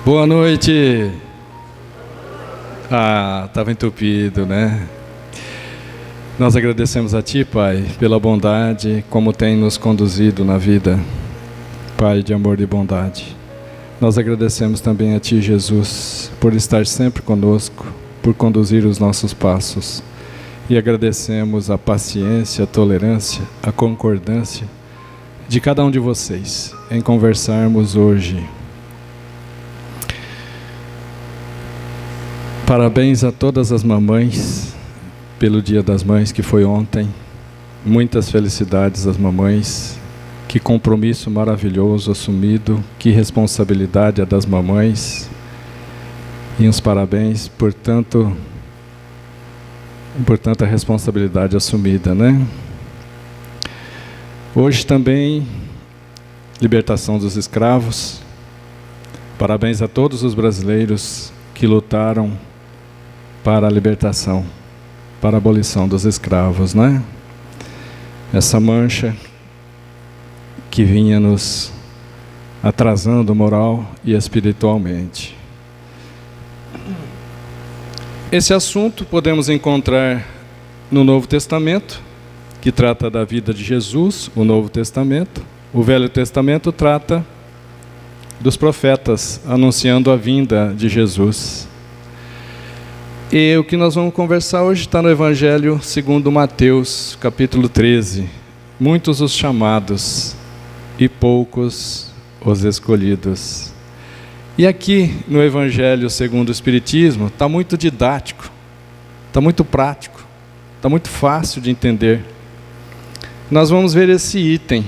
Boa noite. Estava entupido, né? Nós agradecemos a Ti, Pai, pela bondade, como tem nos conduzido na vida, Pai de amor e bondade. Nós agradecemos também a Ti, Jesus, por estar sempre conosco, por conduzir os nossos passos. E agradecemos a paciência, a tolerância, a concordância de cada um de vocês em conversarmos hoje. Parabéns a todas as mamães pelo Dia das Mães que foi ontem. Muitas felicidades às mamães. Que compromisso maravilhoso assumido. Que responsabilidade a das mamães. E uns parabéns por tanta responsabilidade assumida, né? Hoje também, libertação dos escravos. Parabéns a todos os brasileiros que lutaram para a libertação, para a abolição dos escravos, né? Essa mancha que vinha nos atrasando moral e espiritualmente. Esse assunto podemos encontrar no Novo Testamento, que trata da vida de Jesus, o Novo Testamento. O Velho Testamento trata dos profetas anunciando a vinda de Jesus. E o que nós vamos conversar hoje está no Evangelho segundo Mateus, capítulo 13. Muitos os chamados e poucos os escolhidos. E aqui no Evangelho segundo o Espiritismo está muito didático, está muito prático, está muito fácil de entender. Nós vamos ver esse item,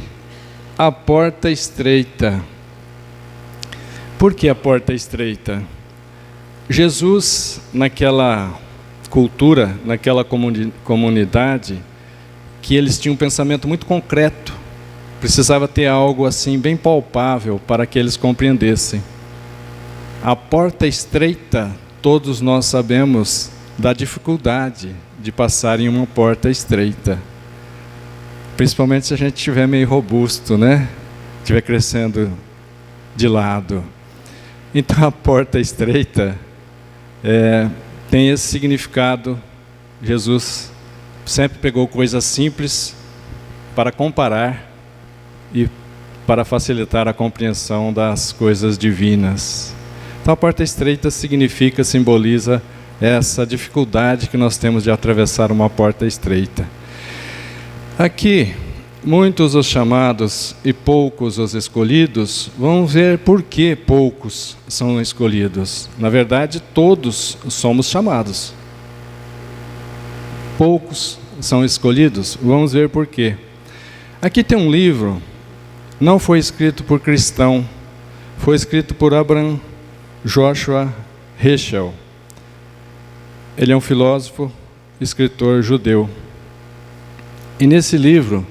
a porta estreita. Por que a porta estreita? Jesus, naquela cultura, naquela comunidade, que eles tinham um pensamento muito concreto, precisava ter algo assim bem palpável para que eles compreendessem. A porta estreita, todos nós sabemos da dificuldade de passar em uma porta estreita. Principalmente se a gente estiver meio robusto, né? Estiver crescendo de lado. Então a porta estreita tem esse significado. Jesus sempre pegou coisas simples para comparar e para facilitar a compreensão das coisas divinas. Então a porta estreita simboliza essa dificuldade que nós temos de atravessar uma porta estreita. Aqui, muitos os chamados e poucos os escolhidos. Vamos ver por que poucos são escolhidos. Na verdade, todos somos chamados. Poucos são escolhidos. Vamos ver por quê. Aqui tem um livro, não foi escrito por cristão, foi escrito por Abraham Joshua Heschel. Ele é um filósofo, escritor judeu. E nesse livro,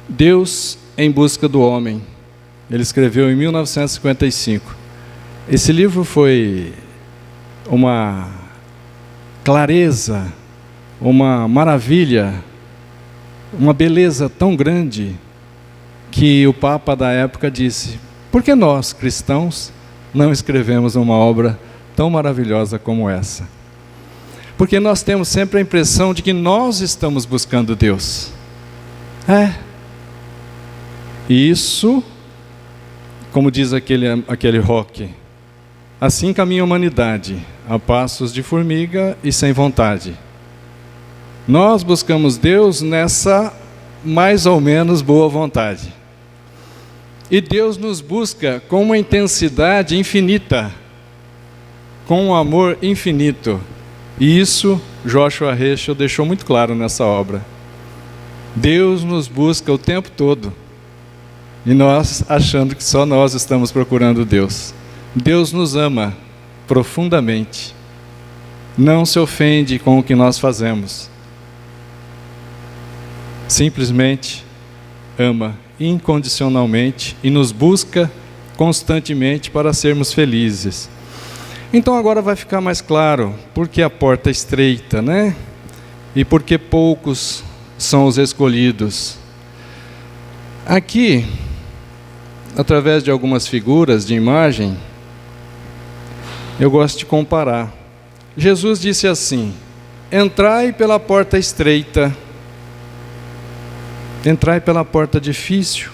Deus em busca do homem, ele escreveu em 1955. Esse livro foi uma clareza, uma maravilha, uma beleza tão grande, que o Papa da época disse: por que nós, cristãos, não escrevemos uma obra tão maravilhosa como essa? Porque nós temos sempre a impressão de que nós estamos buscando Deus. E isso, como diz aquele rock, assim caminha a humanidade, a passos de formiga e sem vontade. Nós buscamos Deus nessa mais ou menos boa vontade. E Deus nos busca com uma intensidade infinita, com um amor infinito. E isso Joshua Heschel deixou muito claro nessa obra. Deus nos busca o tempo todo. E nós achando que só nós estamos procurando Deus. Deus nos ama profundamente. Não se ofende com o que nós fazemos. Simplesmente ama incondicionalmente e nos busca constantemente para sermos felizes. Então agora vai ficar mais claro por que a porta é estreita, né? E por que poucos são os escolhidos. Aqui, através de algumas figuras de imagem, Eu gosto de comparar. Jesus disse assim: entrai pela porta estreita, entrai pela porta difícil.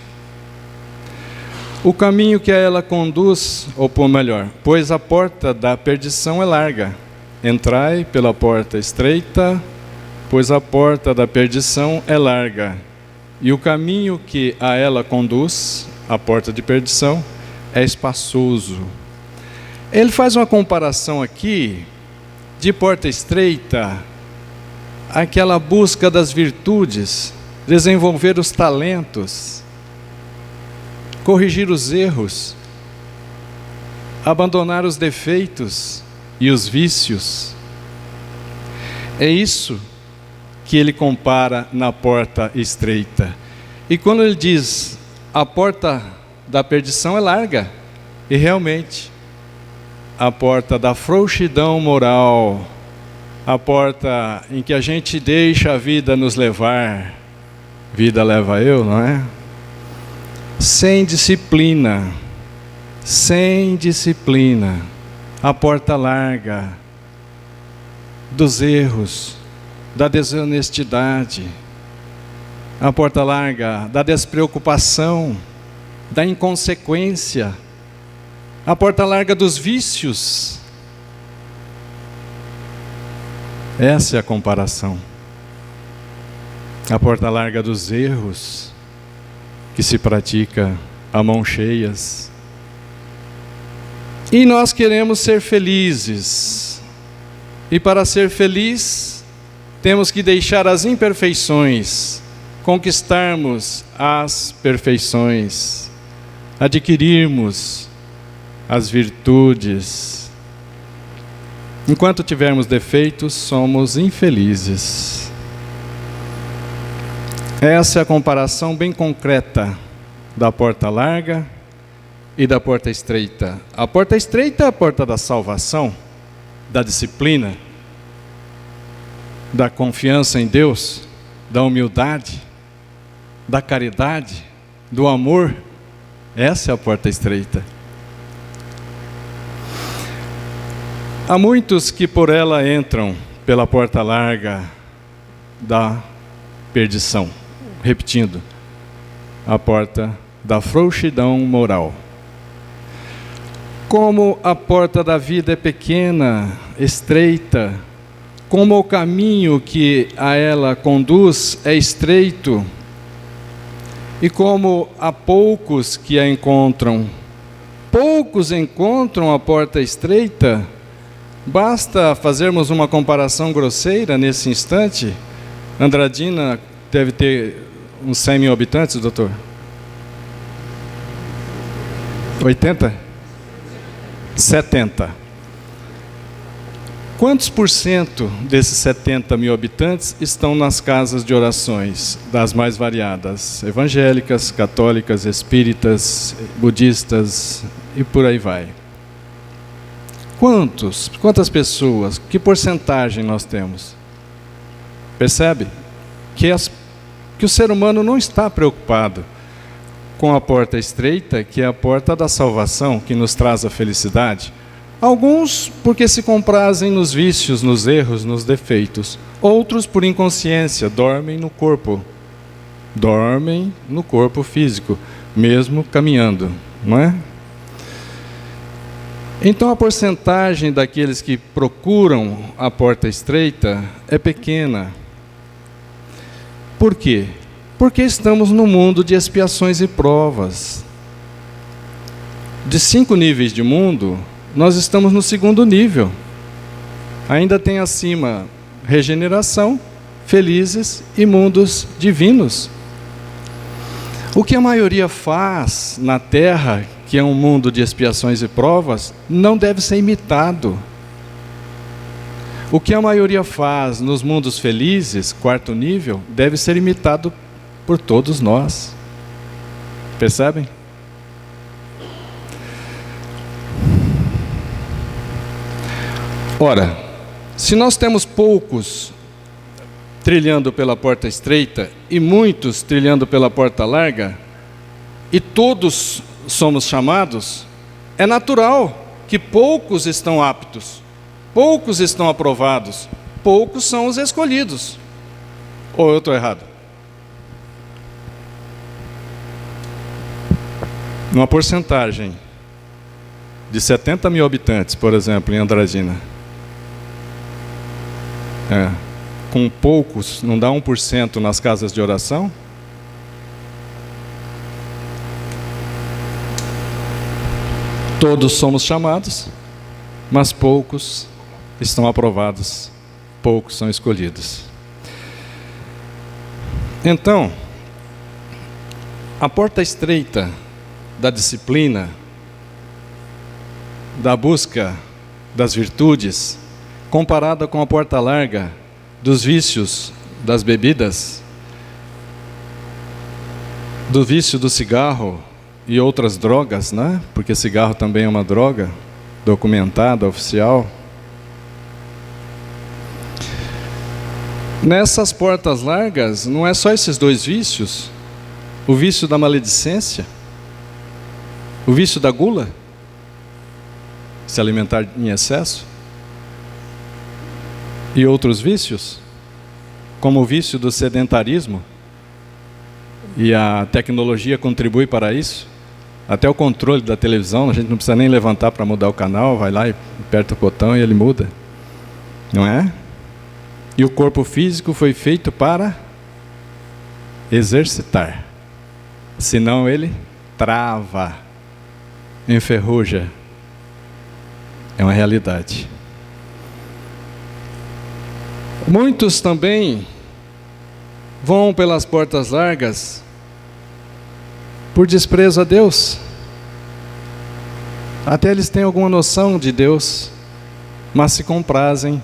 O caminho que a ela conduz, ou por melhor, pois a porta da perdição é larga. Entrai pela porta estreita, pois a porta da perdição é larga. E o caminho que a ela conduz, a porta de perdição, é espaçoso. Ele faz uma comparação aqui de porta estreita, aquela busca das virtudes, desenvolver os talentos, corrigir os erros, abandonar os defeitos e os vícios. É isso que ele compara na porta estreita. E quando ele diz a porta da perdição é larga, e realmente a porta da frouxidão moral, a porta em que a gente deixa a vida nos levar, vida leva eu, não é? Sem disciplina, a porta larga dos erros, da desonestidade, a porta larga da despreocupação, da inconsequência, a porta larga dos vícios. Essa é a comparação. A porta larga dos erros, que se pratica a mãos cheias. E nós queremos ser felizes. E para ser feliz, temos que deixar as imperfeições, conquistarmos as perfeições, adquirirmos as virtudes. Enquanto tivermos defeitos, somos infelizes. Essa é a comparação bem concreta da porta larga e da porta estreita. A porta estreita é a porta da salvação, da disciplina, da confiança em Deus, da humildade, da caridade, do amor. Essa é a porta estreita. Há muitos que por ela entram pela porta larga da perdição. Repetindo, a porta da frouxidão moral. Como a porta da vida é pequena, estreita, como o caminho que a ela conduz é estreito, e como há poucos que a encontram, poucos encontram a porta estreita, basta fazermos uma comparação grosseira nesse instante. Andradina deve ter uns 100 mil habitantes, doutor? 80? 70. Quantos por cento desses 70 mil habitantes estão nas casas de orações, das mais variadas? Evangélicas, católicas, espíritas, budistas e por aí vai. Quantas pessoas? Que porcentagem nós temos? Percebe? Que o ser humano não está preocupado com a porta estreita, que é a porta da salvação, que nos traz a felicidade. Alguns porque se comprazem nos vícios, nos erros, nos defeitos. Outros por inconsciência, dormem no corpo físico, mesmo caminhando, não é? Então a porcentagem daqueles que procuram a porta estreita é pequena. Por quê? Porque estamos no mundo de expiações e provas. De 5 níveis de mundo, nós estamos no 2º nível. Ainda tem acima regeneração, felizes e mundos divinos. O que a maioria faz na Terra, que é um mundo de expiações e provas, não deve ser imitado. O que a maioria faz nos mundos felizes, 4º nível, deve ser imitado por todos nós. Percebem? Ora, se nós temos poucos trilhando pela porta estreita e muitos trilhando pela porta larga, e todos somos chamados, é natural que poucos estão aptos, poucos estão aprovados, poucos são os escolhidos. Ou eu estou errado? Numa porcentagem de 70 mil habitantes, por exemplo, em Andradina, com poucos, não dá 1% nas casas de oração? Todos somos chamados, mas poucos estão aprovados, poucos são escolhidos. Então, a porta estreita da disciplina, da busca das virtudes, comparada com a porta larga dos vícios das bebidas, do vício do cigarro e outras drogas, né? Porque cigarro também é uma droga, documentada, oficial. Nessas portas largas, não é só esses dois vícios, o vício da maledicência, o vício da gula, se alimentar em excesso, e outros vícios, como o vício do sedentarismo, e a tecnologia contribui para isso. Até o controle da televisão, a gente não precisa nem levantar para mudar o canal, vai lá e aperta o botão e ele muda, não é? E o corpo físico foi feito para exercitar, senão ele trava, enferruja. É uma realidade. Muitos também vão pelas portas largas por desprezo a Deus. Até eles têm alguma noção de Deus, mas se comprazem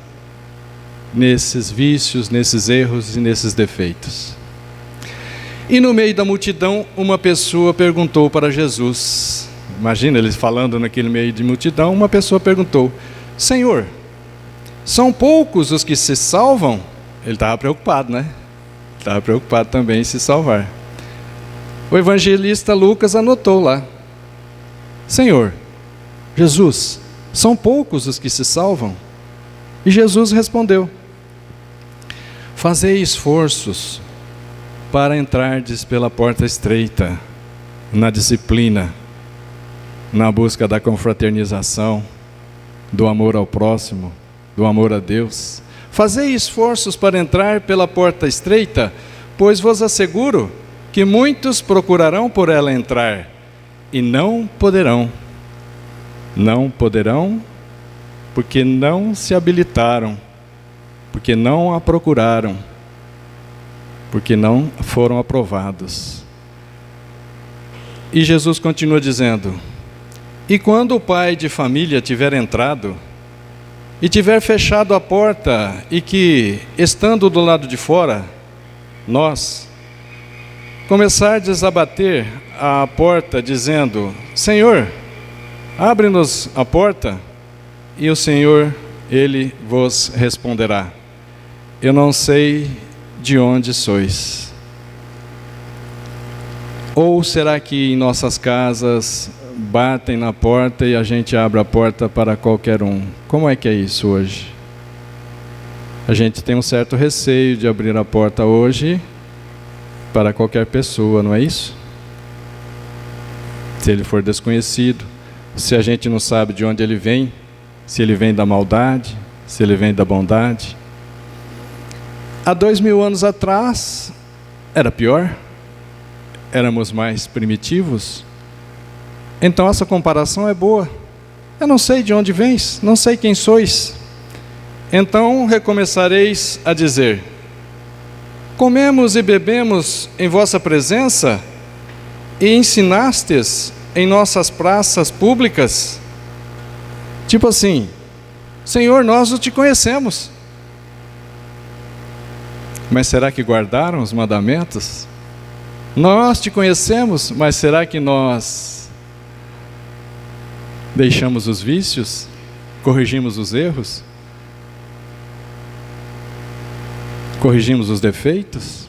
nesses vícios, nesses erros e nesses defeitos. E no meio da multidão, uma pessoa perguntou para Jesus. Imagina eles falando naquele meio de multidão, uma pessoa perguntou: Senhor, são poucos os que se salvam? Ele estava preocupado, né? Estava preocupado também em se salvar. O evangelista Lucas anotou lá: Senhor, Jesus, são poucos os que se salvam? E Jesus respondeu: fazei esforços para entrardes pela porta estreita, na disciplina, na busca da confraternização, do amor ao próximo, do amor a Deus. Fazei esforços para entrar pela porta estreita, pois vos asseguro que muitos procurarão por ela entrar e não poderão. Não poderão porque não se habilitaram, porque não a procuraram, porque não foram aprovados. E Jesus continua dizendo: e quando o pai de família tiver entrado e tiver fechado a porta, e que, estando do lado de fora, nós começardes a bater à porta, dizendo: Senhor, abre-nos a porta, e o Senhor, Ele vos responderá: eu não sei de onde sois. Ou será que em nossas casas batem na porta e a gente abre a porta para qualquer um? Como é que é isso hoje? A gente tem um certo receio de abrir a porta hoje para qualquer pessoa, não é isso? Se ele for desconhecido, se a gente não sabe de onde ele vem, se ele vem da maldade, se ele vem da bondade. Há 2000 anos atrás, era pior? Éramos mais primitivos? Então essa comparação é boa. Eu não sei de onde vens, não sei quem sois. Então recomeçareis a dizer: comemos e bebemos em vossa presença, e ensinastes em nossas praças públicas. Tipo assim: Senhor, nós não te conhecemos. Mas será que guardaram os mandamentos? Nós te conhecemos, mas será que nós deixamos os vícios? Corrigimos os erros? Corrigimos os defeitos?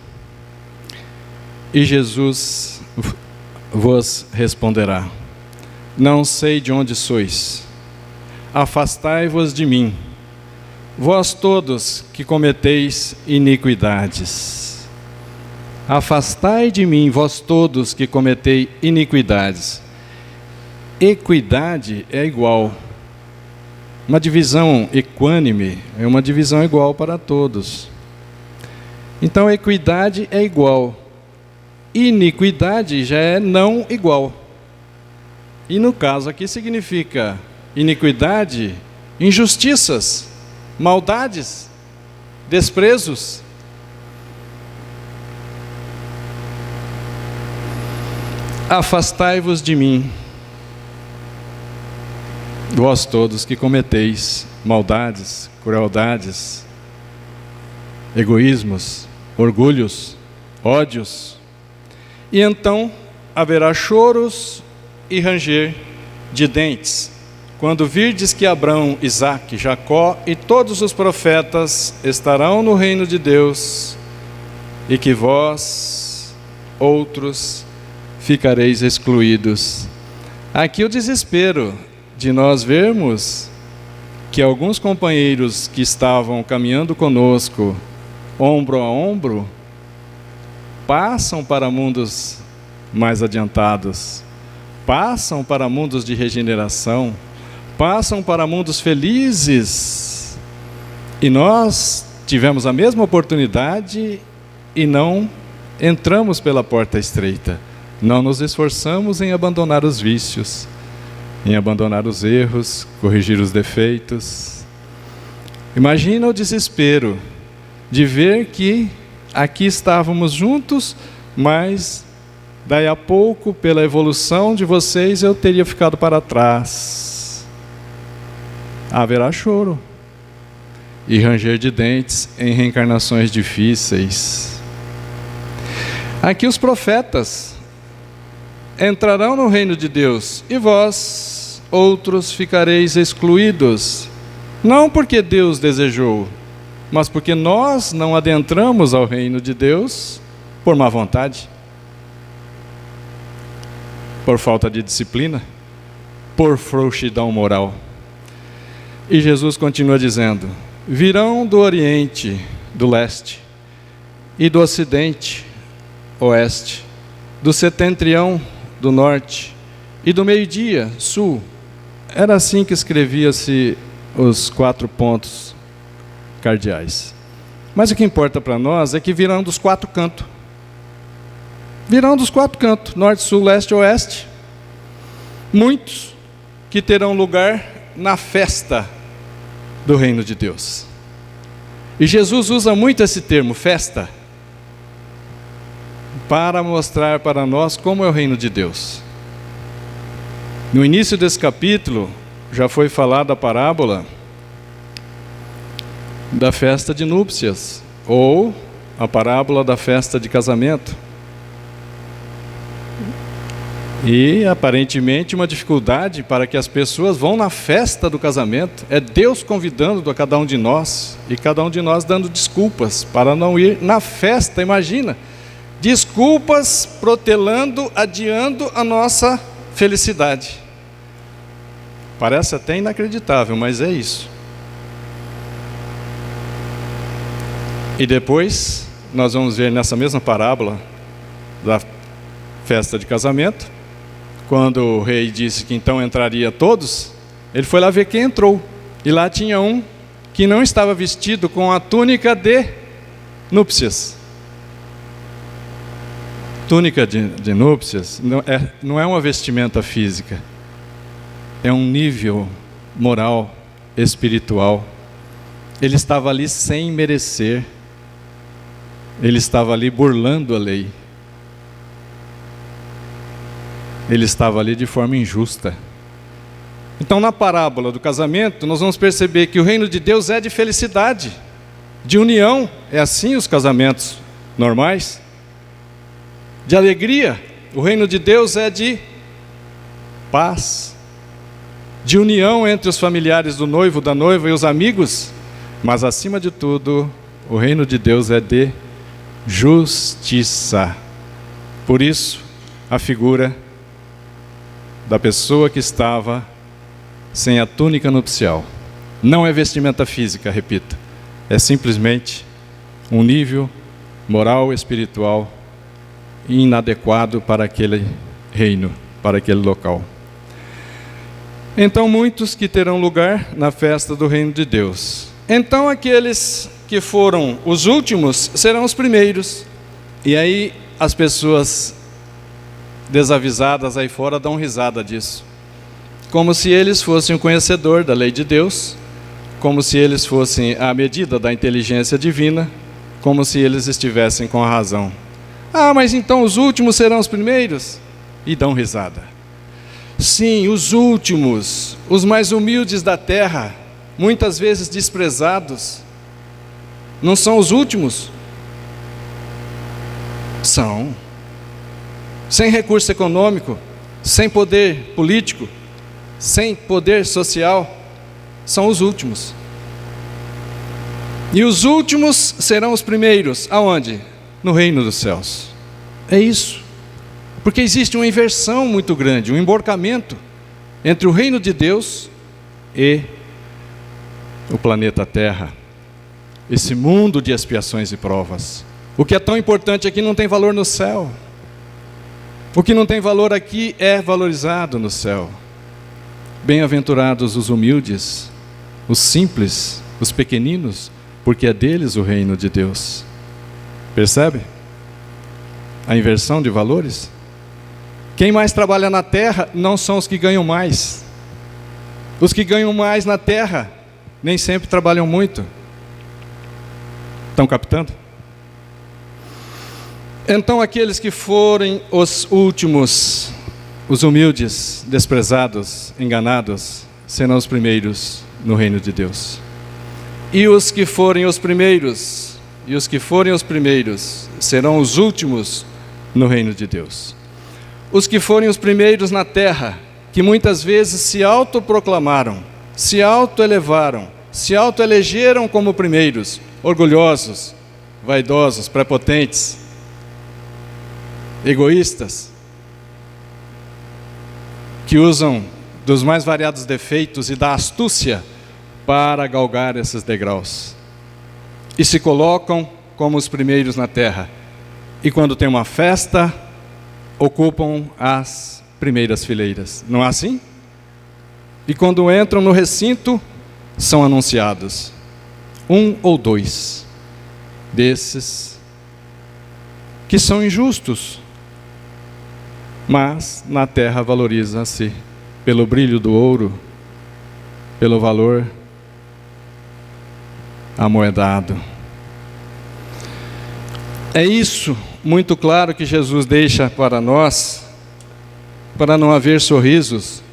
E Jesus vos responderá: não sei de onde sois. afastai-vos de mim, vós todos que cometeis iniquidades. Afastai de mim, vós todos que cometei iniquidades. Equidade é igual. Uma divisão equânime é uma divisão igual para todos. Então, equidade é igual. Iniquidade já é não igual. E no caso aqui significa iniquidade, injustiças, maldades, desprezos. Afastai-vos de mim, vós todos que cometeis maldades, crueldades, egoísmos, orgulhos, ódios. E então haverá choros e ranger de dentes, quando virdes que Abraão, Isaque, Jacó e todos os profetas estarão no reino de Deus, e que vós, outros, ficareis excluídos. Aqui o desespero de nós vermos que alguns companheiros que estavam caminhando conosco, ombro a ombro, passam para mundos mais adiantados, passam para mundos de regeneração, passam para mundos felizes, e nós tivemos a mesma oportunidade e não entramos pela porta estreita, não nos esforçamos em abandonar os vícios, em abandonar os erros, corrigir os defeitos. Imagina o desespero de ver que aqui estávamos juntos, mas daí a pouco, pela evolução de vocês, eu teria ficado para trás. Haverá choro e ranger de dentes em reencarnações difíceis. Aqui os profetas entrarão no reino de Deus, e vós, outros, ficareis excluídos, não porque Deus desejou, mas porque nós não adentramos ao reino de Deus por má vontade, por falta de disciplina, por frouxidão moral. E Jesus continua dizendo: virão do Oriente, do Leste, e do Ocidente, Oeste, do Setentrião, do Norte, e do meio-dia, Sul. Era assim que escrevia-se os 4 pontos cardeais. Mas o que importa para nós é que virão dos 4 cantos. Virão dos 4 cantos, Norte, Sul, Leste, Oeste. Muitos que terão lugar na festa do reino de Deus. E Jesus usa muito esse termo, festa, para mostrar para nós como é o reino de Deus. No início desse capítulo, já foi falada a parábola da festa de núpcias, ou a parábola da festa de casamento. E, aparentemente, uma dificuldade para que as pessoas vão na festa do casamento. É Deus convidando a cada um de nós, e cada um de nós dando desculpas para não ir na festa, imagina. Desculpas protelando, adiando a nossa felicidade. Parece até inacreditável, mas é isso. E depois, nós vamos ver nessa mesma parábola da festa de casamento, quando o rei disse que então entraria todos, ele foi lá ver quem entrou. E lá tinha um que não estava vestido com a túnica de núpcias. Túnica de núpcias não é uma vestimenta física, é um nível moral, espiritual. Ele estava ali sem merecer, ele estava ali burlando a lei, ele estava ali de forma injusta. Então, na parábola do casamento, nós vamos perceber que o reino de Deus é de felicidade, de união. É assim os casamentos normais, de alegria. O reino de Deus é de paz, de união entre os familiares do noivo, da noiva e os amigos. Mas, acima de tudo, o reino de Deus é de justiça. Por isso, a figura da pessoa que estava sem a túnica nupcial. Não é vestimenta física, repito. É simplesmente um nível moral e espiritual inadequado para aquele reino, para aquele local. Então, muitos que terão lugar na festa do reino de Deus. Então, aqueles que foram os últimos serão os primeiros. E aí, as pessoas desavisadas aí fora dão risada disso. Como se eles fossem o conhecedor da lei de Deus, como se eles fossem a medida da inteligência divina, como se eles estivessem com a razão. Ah, mas então os últimos serão os primeiros? E dão risada. Sim, os últimos, os mais humildes da terra, muitas vezes desprezados, não são os últimos? São. Sem recurso econômico, sem poder político, sem poder social, são os últimos. E os últimos serão os primeiros. Aonde? No reino dos céus. É isso. Porque existe uma inversão muito grande, um emborcamento entre o reino de Deus e o planeta Terra. Esse mundo de expiações e provas. O que é tão importante aqui não tem valor no céu. O que não tem valor aqui é valorizado no céu. Bem-aventurados os humildes, os simples, os pequeninos, porque é deles o reino de Deus. Percebe? A inversão de valores? Quem mais trabalha na terra não são os que ganham mais. Os que ganham mais na terra nem sempre trabalham muito. Estão captando? Então aqueles que forem os últimos, os humildes, desprezados, enganados, serão os primeiros no reino de Deus. E os que forem os primeiros, serão os últimos no reino de Deus. Os que forem os primeiros na terra, que muitas vezes se autoproclamaram, se autoelevaram, se autoelegeram como primeiros, orgulhosos, vaidosos, prepotentes, egoístas, que usam dos mais variados defeitos e da astúcia para galgar esses degraus. E se colocam como os primeiros na terra. E quando tem uma festa, ocupam as primeiras fileiras. Não é assim? E quando entram no recinto, são anunciados. 1 ou 2 desses que são injustos, mas na terra valoriza-se pelo brilho do ouro, pelo valor amoedado. É isso muito claro que Jesus deixa para nós, para não haver sorrisos,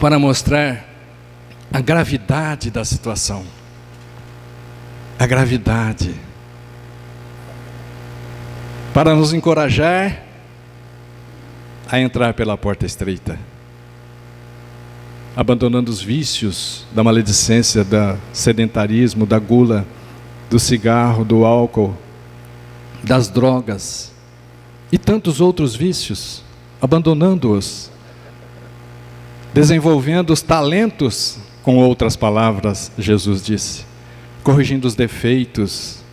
para mostrar a gravidade da situação. A gravidade. Para nos encorajar a entrar pela porta estreita, abandonando os vícios da maledicência, do sedentarismo, da gula, do cigarro, do álcool, das drogas e tantos outros vícios, abandonando-os, desenvolvendo os talentos, com outras palavras, Jesus disse, corrigindo os defeitos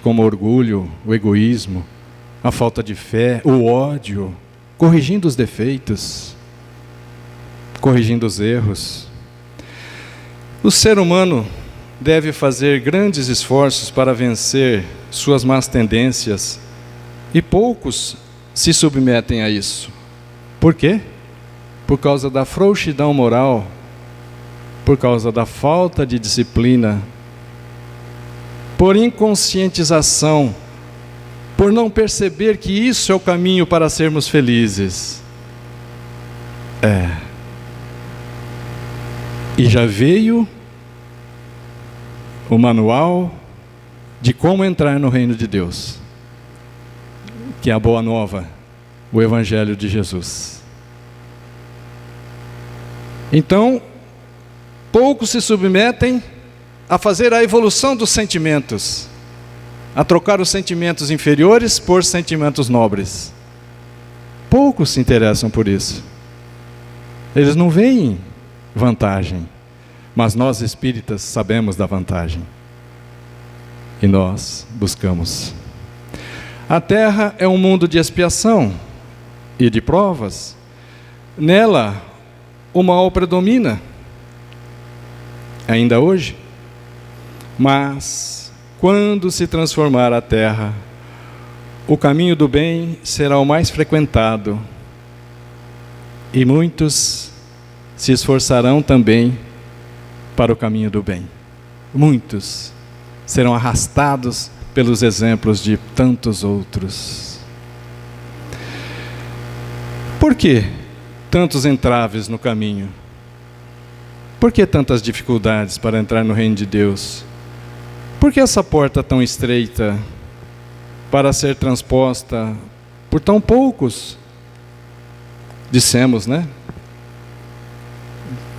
como o orgulho, o egoísmo, a falta de fé, o ódio, corrigindo os defeitos, corrigindo os erros. O ser humano deve fazer grandes esforços para vencer suas más tendências e poucos se submetem a isso. Por quê? Por causa da frouxidão moral, por causa da falta de disciplina, por inconscientização, por não perceber que isso é o caminho para sermos felizes. E já veio o manual de como entrar no reino de Deus, que é a boa nova, o Evangelho de Jesus. Então, poucos se submetem a fazer a evolução dos sentimentos, a trocar os sentimentos inferiores por sentimentos nobres. Poucos se interessam por isso. Eles não veem vantagem, mas nós espíritas sabemos da vantagem. E nós buscamos. A Terra é um mundo de expiação e de provas. Nela, o mal predomina, ainda hoje. Mas, quando se transformar a Terra, o caminho do bem será o mais frequentado. E muitos se esforçarão também para o caminho do bem. Muitos serão arrastados pelos exemplos de tantos outros. Por que tantos entraves no caminho? Por que tantas dificuldades para entrar no reino de Deus? Por que essa porta tão estreita para ser transposta por tão poucos? Dissemos, né?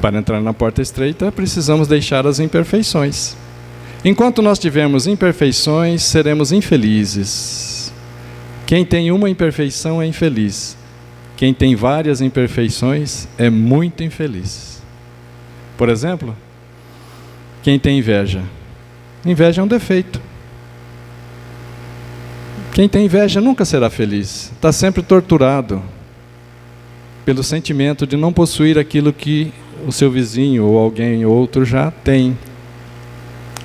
Para entrar na porta estreita, precisamos deixar as imperfeições. Enquanto nós tivermos imperfeições, seremos infelizes. Quem tem uma imperfeição é infeliz. Quem tem várias imperfeições é muito infeliz. Por exemplo, quem tem inveja. Inveja é um defeito. Quem tem inveja nunca será feliz. Está sempre torturado pelo sentimento de não possuir aquilo que o seu vizinho ou alguém outro já tem.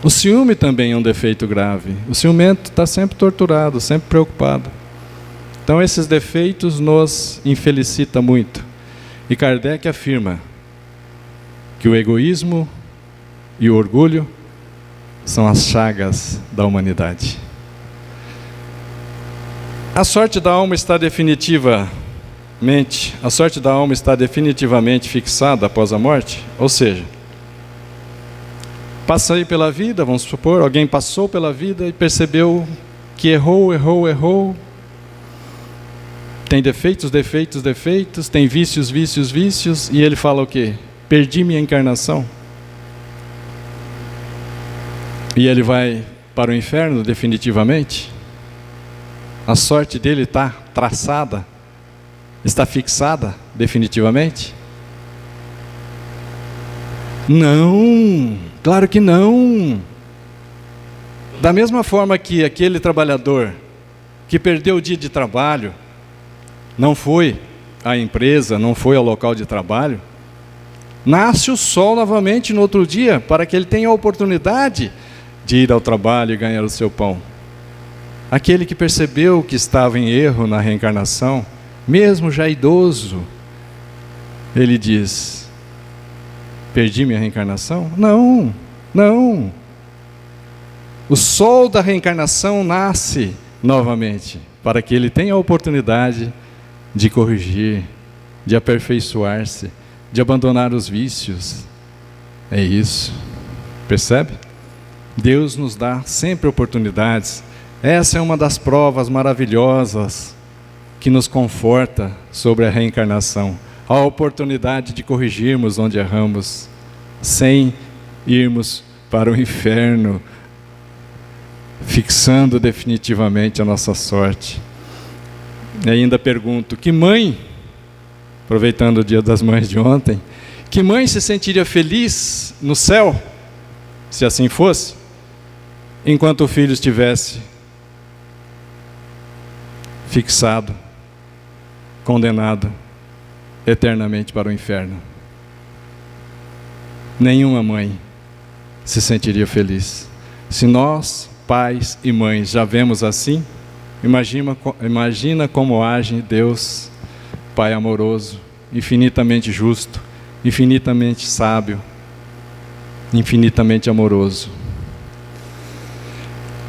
O ciúme também é um defeito grave. O ciumento está sempre torturado, sempre preocupado. Então esses defeitos nos infelicita muito. E Kardec afirma que o egoísmo e o orgulho são as chagas da humanidade. A sorte da alma está definitivamente fixada após a morte? Ou seja, passei pela vida, vamos supor, alguém passou pela vida e percebeu que errou, tem defeitos, tem vícios, e ele fala o quê? Perdi minha encarnação. E ele vai para o inferno definitivamente? A sorte dele está traçada? Está fixada definitivamente? Não, claro que não. Da mesma forma que aquele trabalhador que perdeu o dia de trabalho, não foi à empresa, não foi ao local de trabalho, nasce o sol novamente no outro dia, para que ele tenha a oportunidade de ir ao trabalho e ganhar o seu pão. Aquele que percebeu que estava em erro na reencarnação, mesmo já idoso, ele diz: perdi minha reencarnação? Não. O sol da reencarnação nasce novamente, para que ele tenha a oportunidade de corrigir, de aperfeiçoar-se, de abandonar os vícios. É isso. Percebe? Deus nos dá sempre oportunidades. Essa é uma das provas maravilhosas que nos conforta sobre a reencarnação. A oportunidade de corrigirmos onde erramos, sem irmos para o inferno, fixando definitivamente a nossa sorte. E ainda pergunto, que mãe, aproveitando o Dia das Mães de ontem, que mãe se sentiria feliz no céu, se assim fosse, enquanto o filho estivesse fixado, condenado eternamente para o inferno? Nenhuma mãe se sentiria feliz. Se nós, pais e mães, já vemos assim, imagina como age Deus, Pai amoroso, infinitamente justo, infinitamente sábio, infinitamente amoroso.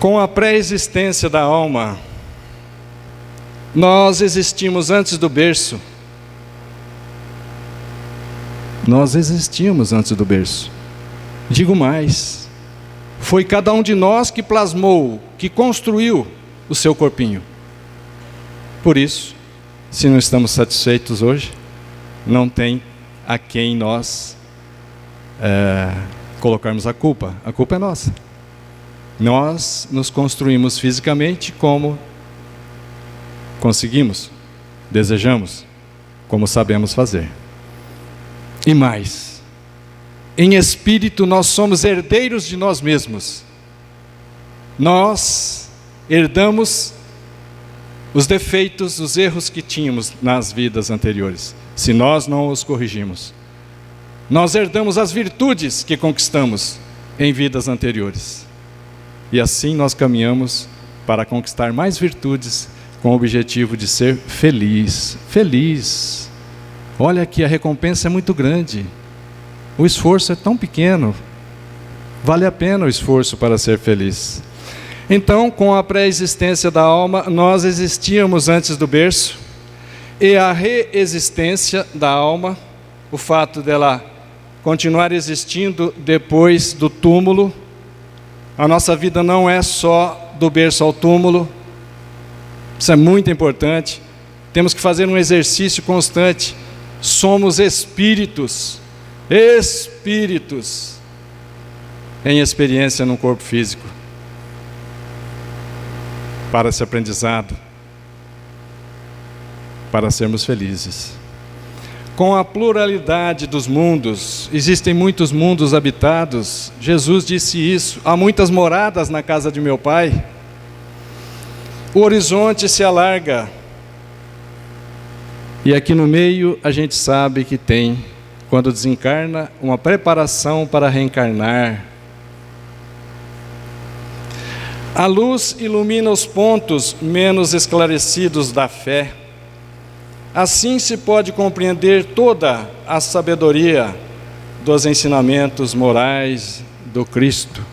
Com a pré-existência da alma, nós existimos antes do berço. Nós existimos antes do berço. Digo mais, foi cada um de nós que plasmou, que construiu o seu corpinho. Por isso, se não estamos satisfeitos hoje, não tem a quem nós colocarmos a culpa. A culpa é nossa. Nós nos construímos fisicamente como conseguimos. Desejamos, como sabemos fazer. E mais, em espírito nós somos herdeiros de nós mesmos. Nós herdamos os defeitos, os erros que tínhamos nas vidas anteriores, se nós não os corrigimos. Nós herdamos as virtudes que conquistamos em vidas anteriores. E assim nós caminhamos para conquistar mais virtudes com o objetivo de ser feliz. Feliz. Olha que a recompensa é muito grande. O esforço é tão pequeno. Vale a pena o esforço para ser feliz. Então, com a pré-existência da alma, nós existíamos antes do berço, e a reexistência da alma, o fato dela continuar existindo depois do túmulo. A nossa vida não é só do berço ao túmulo, isso é muito importante. Temos que fazer um exercício constante. Somos espíritos em experiência no corpo físico. Para esse aprendizado, para sermos felizes. Com a pluralidade dos mundos, existem muitos mundos habitados. Jesus disse isso: há muitas moradas na casa de meu Pai. O horizonte se alarga. E aqui no meio a gente sabe que tem, quando desencarna, uma preparação para reencarnar. A luz ilumina os pontos menos esclarecidos da fé. Assim se pode compreender toda a sabedoria dos ensinamentos morais do Cristo.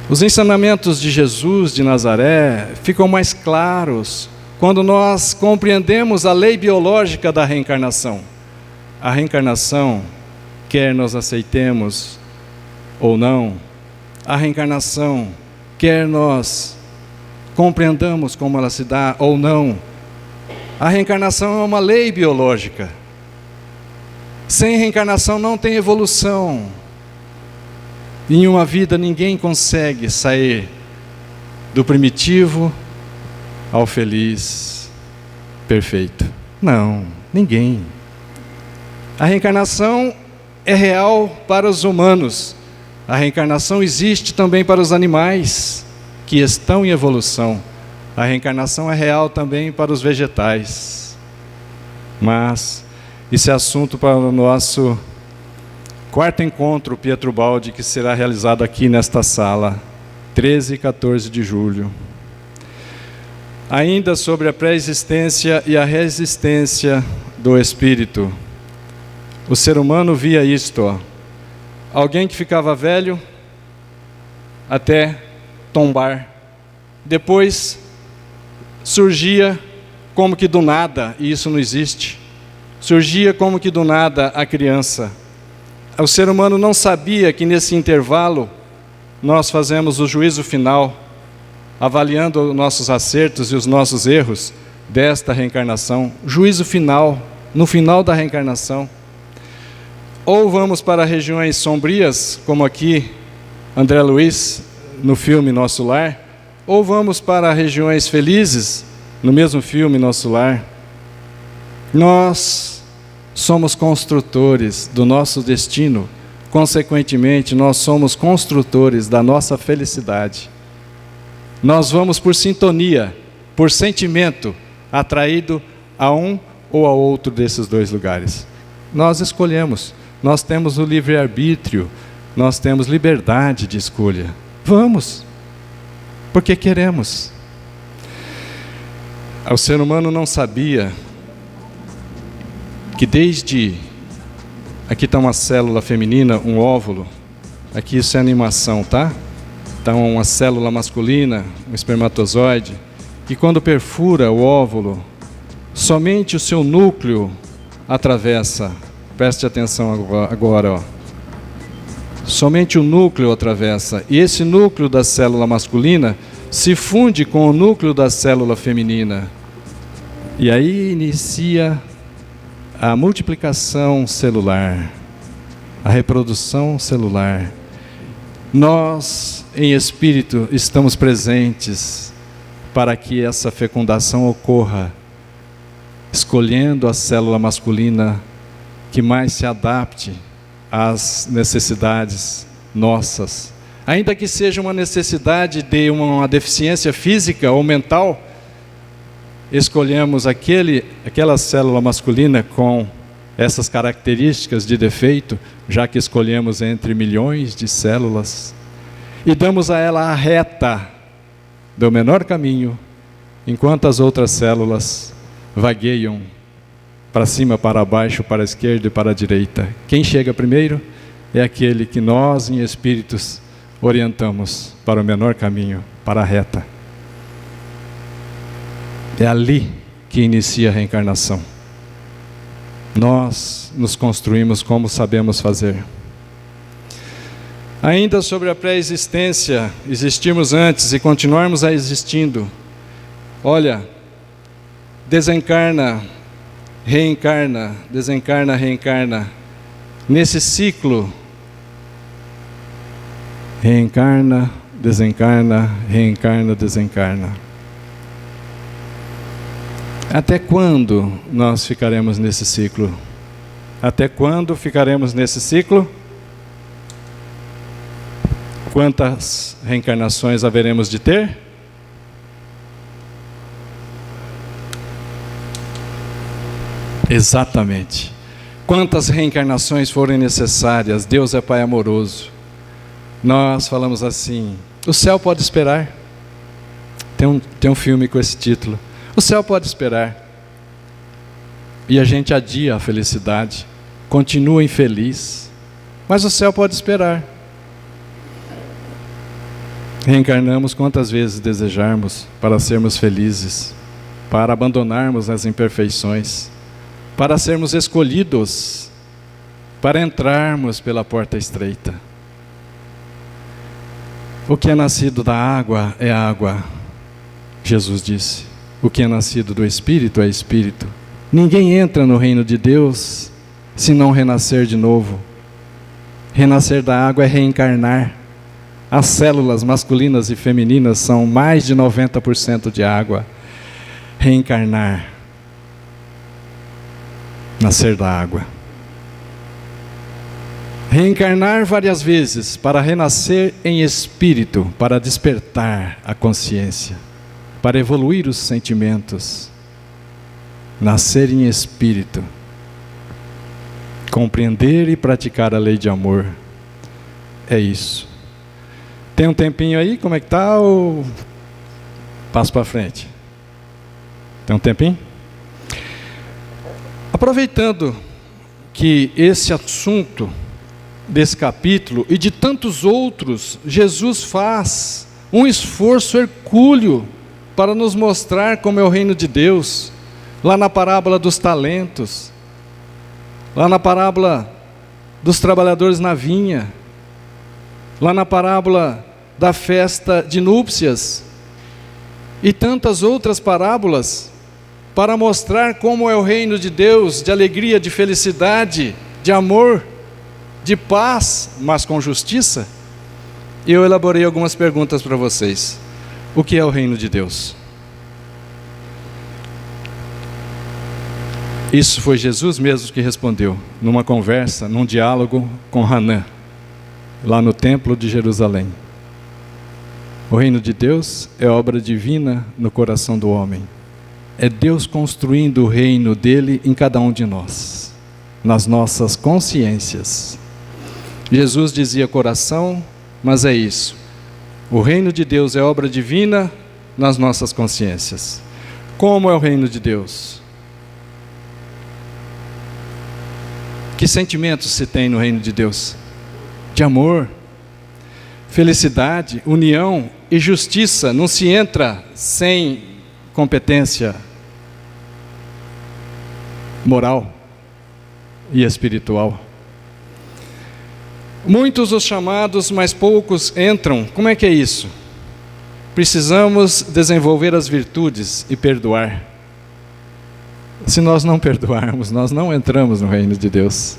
Os ensinamentos de Jesus de Nazaré ficam mais claros quando nós compreendemos a lei biológica da reencarnação. A reencarnação, quer nós aceitemos ou não, a reencarnação, quer nós compreendamos como ela se dá ou não, a reencarnação é uma lei biológica. Sem reencarnação não tem evolução. Em uma vida ninguém consegue sair do primitivo ao feliz, perfeito. Não, ninguém. A reencarnação é real para os humanos. A reencarnação existe também para os animais que estão em evolução. A reencarnação é real também para os vegetais. Mas isso é assunto para o nosso quarto encontro Pietro Baldi, que será realizado aqui nesta sala, 13 e 14 de julho. Ainda sobre a pré-existência e a resistência do espírito. O ser humano via isto, alguém que ficava velho até tombar. Depois surgia como que do nada, e isso não existe. Surgia como que do nada a criança. O ser humano não sabia que nesse intervalo nós fazemos o juízo final, avaliando os nossos acertos e os nossos erros desta reencarnação. Juízo final, no final da reencarnação. Ou vamos para regiões sombrias, como aqui André Luiz, no filme Nosso Lar, ou vamos para regiões felizes, no mesmo filme Nosso Lar. Nós somos construtores do nosso destino, consequentemente nós somos construtores da nossa felicidade. Nós vamos por sintonia, por sentimento, atraído a um ou a outro desses dois lugares. Nós escolhemos. Nós temos o livre-arbítrio, nós temos liberdade de escolha. Vamos, porque queremos. O ser humano não sabia que desde... Aqui está uma célula feminina, um óvulo. Aqui isso é animação, tá? Então uma célula masculina, um espermatozoide, que quando perfura o óvulo, somente o seu núcleo atravessa. Preste atenção agora, ó. Somente o núcleo atravessa. E esse núcleo da célula masculina se funde com o núcleo da célula feminina. E aí inicia a multiplicação celular, a reprodução celular. Nós, em espírito, estamos presentes para que essa fecundação ocorra escolhendo a célula masculina que mais se adapte às necessidades nossas. Ainda que seja uma necessidade de uma deficiência física ou mental, escolhemos aquela célula masculina com essas características de defeito, já que escolhemos entre milhões de células, e damos a ela a reta do menor caminho, enquanto as outras células vagueiam para cima, para baixo, para a esquerda e para a direita. Quem chega primeiro é aquele que nós, em espíritos, orientamos para o menor caminho, para a reta. É ali que inicia a reencarnação. Nós nos construímos como sabemos fazer. Ainda sobre a pré-existência, existimos antes e continuarmos a existindo. Olha, desencarna, reencarna, desencarna, reencarna. Nesse ciclo, reencarna, desencarna, reencarna, desencarna. Até quando nós ficaremos nesse ciclo? Até quando ficaremos nesse ciclo? Quantas reencarnações haveremos de ter? Exatamente. Quantas reencarnações forem necessárias, Deus é Pai amoroso. Nós falamos assim, o céu pode esperar. Tem um filme com esse título. O céu pode esperar. E a gente adia a felicidade, continua infeliz, mas o céu pode esperar. Reencarnamos quantas vezes desejarmos para sermos felizes, para abandonarmos as imperfeições, para sermos escolhidos, para entrarmos pela porta estreita. O que é nascido da água é água, Jesus disse. O que é nascido do Espírito é Espírito. Ninguém entra no reino de Deus se não renascer de novo. Renascer da água é reencarnar. As células masculinas e femininas são mais de 90% de água. Reencarnar. Nascer da água. Reencarnar várias vezes para renascer em espírito, para despertar a consciência, para evoluir os sentimentos. Nascer em espírito. Compreender e praticar a lei de amor. É isso. Tem um tempinho aí? Como é que está? Ou passo para frente? Tem um tempinho? Aproveitando que esse assunto desse capítulo e de tantos outros, Jesus faz um esforço hercúleo para nos mostrar como é o reino de Deus, lá na parábola dos talentos, lá na parábola dos trabalhadores na vinha, lá na parábola da festa de núpcias e tantas outras parábolas, para mostrar como é o reino de Deus, de alegria, de felicidade, de amor, de paz, mas com justiça. E eu elaborei algumas perguntas para vocês. O que é o reino de Deus? Isso foi Jesus mesmo que respondeu, numa conversa, num diálogo com Hanã, lá no templo de Jerusalém. O reino de Deus é obra divina no coração do homem. É Deus construindo o reino dele em cada um de nós, nas nossas consciências. Jesus dizia coração, mas é isso. O reino de Deus é obra divina nas nossas consciências. Como é o reino de Deus? Que sentimentos se tem no reino de Deus? De amor, felicidade, união e justiça. Não se entra sem competência moral e espiritual. Muitos os chamados, mas poucos entram. Como é que é isso? Precisamos desenvolver as virtudes e perdoar. Se nós não perdoarmos, nós não entramos no reino de Deus.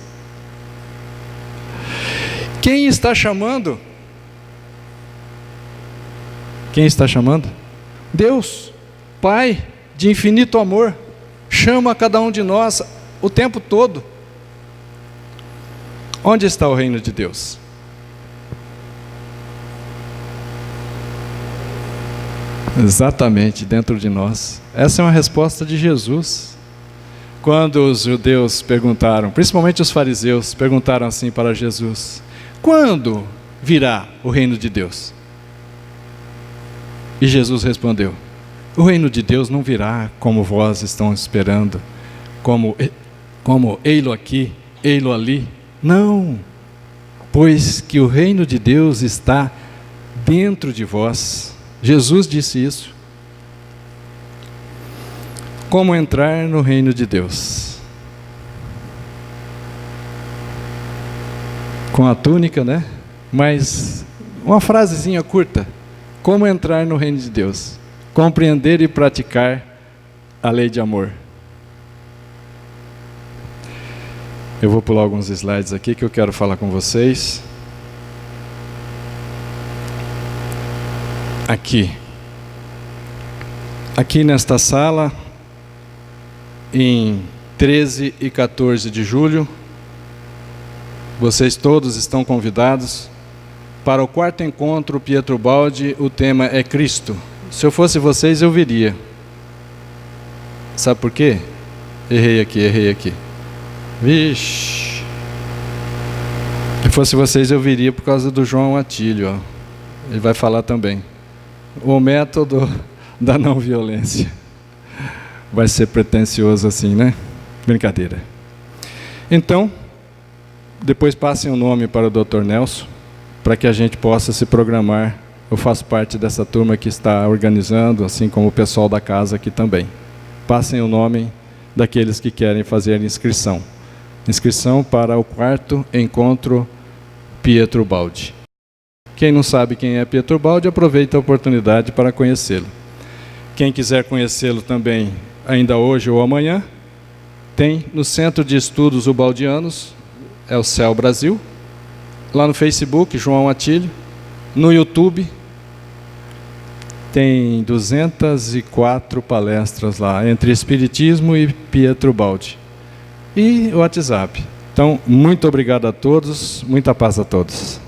Quem está chamando? Quem está chamando? Deus, Pai de infinito amor, chama cada um de nós o tempo todo. Onde está o reino de Deus? Exatamente, dentro de nós. Essa é uma resposta de Jesus. Quando os judeus perguntaram, principalmente os fariseus, perguntaram assim para Jesus: quando virá o reino de Deus? E Jesus respondeu: o reino de Deus não virá como vós estão esperando, como ei-lo aqui, ei-lo ali. Não, pois que o reino de Deus está dentro de vós. Jesus disse isso. Como entrar no reino de Deus? Com a túnica, né? Mas uma frasezinha curta. Como entrar no reino de Deus? Compreender e praticar a lei de amor. Eu vou pular alguns slides aqui que eu quero falar com vocês. Aqui nesta sala, em 13 e 14 de julho, vocês todos estão convidados para o 4º encontro Pietro Baldi. O tema é Cristo. Se eu fosse vocês, eu viria. Sabe por quê? Errei aqui. Vixe. Se fosse vocês, eu viria por causa do João Atílio. Ó. Ele vai falar também. O método da não violência. Vai ser pretensioso assim, né? Brincadeira. Então, depois passem o nome para o Dr. Nelson, para que a gente possa se programar. Eu faço parte dessa turma que está organizando, assim como o pessoal da casa aqui também. Passem o nome daqueles que querem fazer inscrição. Inscrição para o 4º encontro Pietro Baldi. Quem não sabe quem é Pietro Baldi, aproveita a oportunidade para conhecê-lo. Quem quiser conhecê-lo também, ainda hoje ou amanhã, tem no Centro de Estudos Ubaldianos, é o CEL Brasil, lá no Facebook, João Atílio, no YouTube, tem 204 palestras lá, entre Espiritismo e Pietro Baldi. E o WhatsApp. Então, muito obrigado a todos, muita paz a todos.